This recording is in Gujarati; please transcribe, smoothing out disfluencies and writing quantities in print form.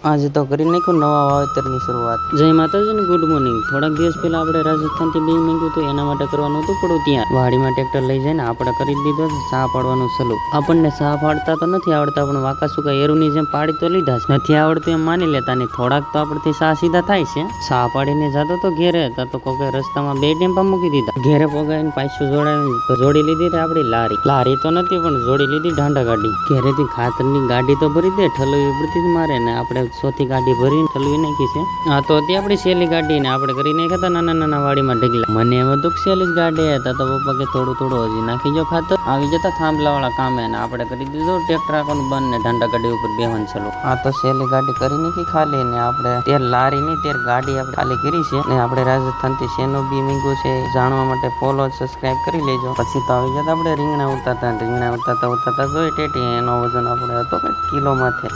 આજે તો કરી નાખ્યું નવા વાવેતરની શરૂઆત. જય માતાજી ને ગુડ મોર્નિંગ. થોડાક દિવસ પહેલા આપણે રાજસ્થાનથી બી માંગ્યું હતું, એના માટે કરવાનું હતું પડું ત્યાં વાડીમાં ટ્રેક્ટર લઈ જાય ને આપણે કરી દીધો છે સા પાડવાનું સલું. આપણને સા પાડતા તો નથી આવડતા, પણ વાકા સુકા એરુની જેમ પાડી તો લીધા છે. નથી આવડતું એમ માની લેતા નહીં, થોડાક તો આપણથી સા સીધા થાય છે. સા પાડીને જતો તો ઘેરે તો કોઈ રસ્તામાં બે ટેમ્પા મૂકી દીધા. ઘેરે પોગાઈને પાછું જોડી લીધી આપડી લારી તો નથી પણ જોડી લીધી ઢાંડા ગાડી. ઘેરેથી ખાતરની ગાડી તો ભરી દે, ઠલવી પડતી જ મારે ને આપણે ચોથી ગાડી ભરીને ઠલવી નાખી છે. હા તો હતી આપણી સહેલી ગાડી ને આપણે કરી નાખ્યા હતા નાના વાડીમાં ઢગલા. મને એમ હતું સહેલી જ ગાડી હતા તો પપ્પા કે થોડું હજી નાખી જો ખાતર. આવી જતા થાંભલા વાળા કામે ને આપણે કરી દીધું ટ્રેક્ટર આખું બંધ ને ઢાંડા ગાડી ઉપર બેહવાનું ચાલુ. હા તો સહેલી ગાડી કરી નાખી ખાલી ને આપણે તેર લારી ની તેર ગાડી આપણે ખાલી કરી છે ને આપણે રાજસ્થાન થી શેનું બી મીંગું છે જાણવા માટે ફોલો સબસ્ક્રાઇબ કરી લેજો. પછી તો આવી જતા આપણે રીંગણા ઉતારતા જોઈ ટેટી. એનો વજન આપણે હતો કે કિલો માથે.